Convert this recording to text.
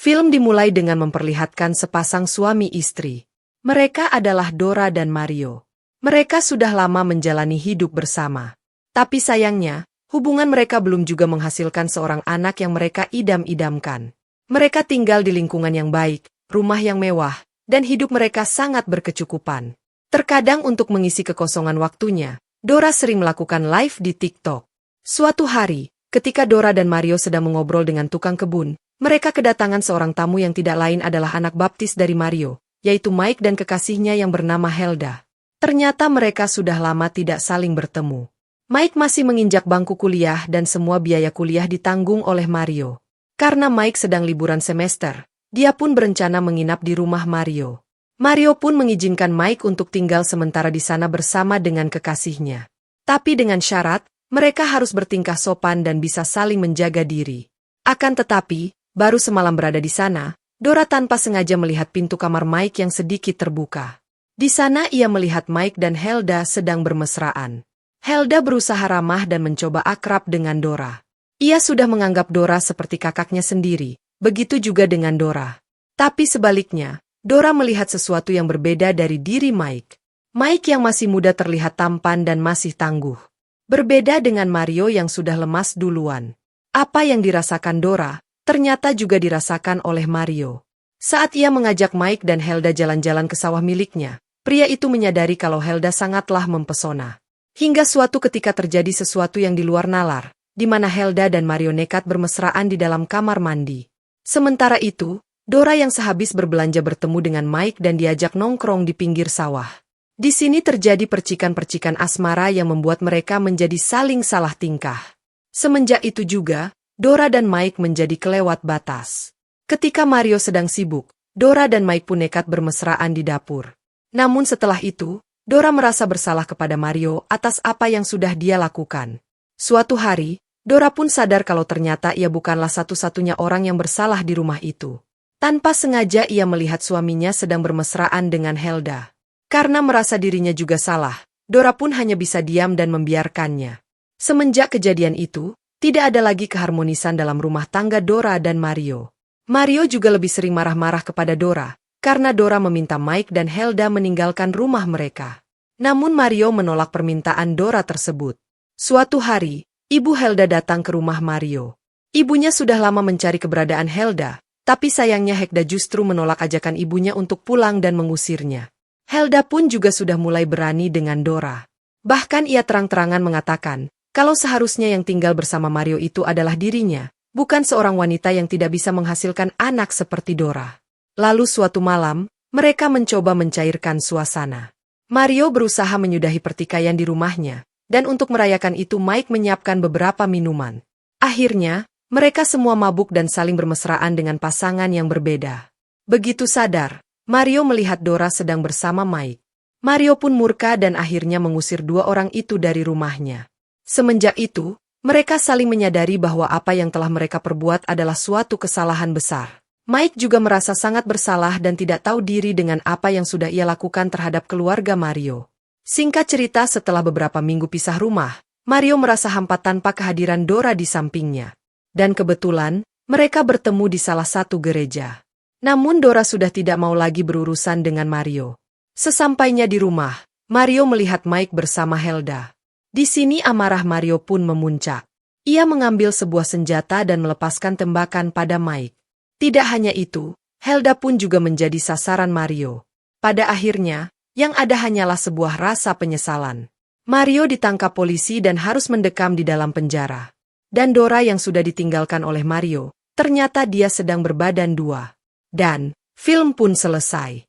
Film dimulai dengan memperlihatkan sepasang suami istri. Mereka adalah Dora dan Mario. Mereka sudah lama menjalani hidup bersama. Tapi sayangnya, hubungan mereka belum juga menghasilkan seorang anak yang mereka idam-idamkan. Mereka tinggal di lingkungan yang baik, rumah yang mewah, dan hidup mereka sangat berkecukupan. Terkadang untuk mengisi kekosongan waktunya, Dora sering melakukan live di TikTok. Suatu hari, ketika Dora dan Mario sedang mengobrol dengan tukang kebun, mereka kedatangan seorang tamu yang tidak lain adalah anak baptis dari Mario, yaitu Mike dan kekasihnya yang bernama Helda. Ternyata mereka sudah lama tidak saling bertemu. Mike masih menginjak bangku kuliah dan semua biaya kuliah ditanggung oleh Mario. Karena Mike sedang liburan semester, dia pun berencana menginap di rumah Mario. Mario pun mengizinkan Mike untuk tinggal sementara di sana bersama dengan kekasihnya. Tapi dengan syarat, mereka harus bertingkah sopan dan bisa saling menjaga diri. Akan tetapi, baru semalam berada di sana, Dora tanpa sengaja melihat pintu kamar Mike yang sedikit terbuka. Di sana ia melihat Mike dan Helda sedang bermesraan. Helda berusaha ramah dan mencoba akrab dengan Dora. Ia sudah menganggap Dora seperti kakaknya sendiri, begitu juga dengan Dora. Tapi sebaliknya, Dora melihat sesuatu yang berbeda dari diri Mike. Mike yang masih muda terlihat tampan dan masih tangguh. Berbeda dengan Mario yang sudah lemas duluan. Apa yang dirasakan Dora, ternyata juga dirasakan oleh Mario. Saat ia mengajak Mike dan Helda jalan-jalan ke sawah miliknya, pria itu menyadari kalau Helda sangatlah mempesona. Hingga suatu ketika terjadi sesuatu yang di luar nalar, di mana Helda dan Mario nekat bermesraan di dalam kamar mandi. Sementara itu, Dora yang sehabis berbelanja bertemu dengan Mike dan diajak nongkrong di pinggir sawah. Di sini terjadi percikan-percikan asmara yang membuat mereka menjadi saling salah tingkah. Semenjak itu juga, Dora dan Mike menjadi kelewat batas. Ketika Mario sedang sibuk, Dora dan Mike pun nekat bermesraan di dapur. Namun setelah itu, Dora merasa bersalah kepada Mario atas apa yang sudah dia lakukan. Suatu hari, Dora pun sadar kalau ternyata ia bukanlah satu-satunya orang yang bersalah di rumah itu. Tanpa sengaja ia melihat suaminya sedang bermesraan dengan Helda. Karena merasa dirinya juga salah, Dora pun hanya bisa diam dan membiarkannya. Semenjak kejadian itu, tidak ada lagi keharmonisan dalam rumah tangga Dora dan Mario. Mario juga lebih sering marah-marah kepada Dora, karena Dora meminta Mike dan Helda meninggalkan rumah mereka. Namun Mario menolak permintaan Dora tersebut. Suatu hari, Ibu Helda datang ke rumah Mario. Ibunya sudah lama mencari keberadaan Helda, tapi sayangnya Helda justru menolak ajakan ibunya untuk pulang dan mengusirnya. Helda pun juga sudah mulai berani dengan Dora. Bahkan ia terang-terangan mengatakan, kalau seharusnya yang tinggal bersama Mario itu adalah dirinya, bukan seorang wanita yang tidak bisa menghasilkan anak seperti Dora. Lalu suatu malam, mereka mencoba mencairkan suasana. Mario berusaha menyudahi pertikaian di rumahnya, dan untuk merayakan itu Mike menyiapkan beberapa minuman. Akhirnya, mereka semua mabuk dan saling bermesraan dengan pasangan yang berbeda. Begitu sadar, Mario melihat Dora sedang bersama Mike. Mario pun murka dan akhirnya mengusir dua orang itu dari rumahnya. Semenjak itu, mereka saling menyadari bahwa apa yang telah mereka perbuat adalah suatu kesalahan besar. Mike juga merasa sangat bersalah dan tidak tahu diri dengan apa yang sudah ia lakukan terhadap keluarga Mario. Singkat cerita, setelah beberapa minggu pisah rumah, Mario merasa hampa tanpa kehadiran Dora di sampingnya. Dan kebetulan, mereka bertemu di salah satu gereja. Namun Dora sudah tidak mau lagi berurusan dengan Mario. Sesampainya di rumah, Mario melihat Mike bersama Helda. Di sini amarah Mario pun memuncak. Ia mengambil sebuah senjata dan melepaskan tembakan pada Mike. Tidak hanya itu, Helda pun juga menjadi sasaran Mario. Pada akhirnya, yang ada hanyalah sebuah rasa penyesalan. Mario ditangkap polisi dan harus mendekam di dalam penjara. Dan Dora yang sudah ditinggalkan oleh Mario, ternyata dia sedang berbadan dua. Dan, film pun selesai.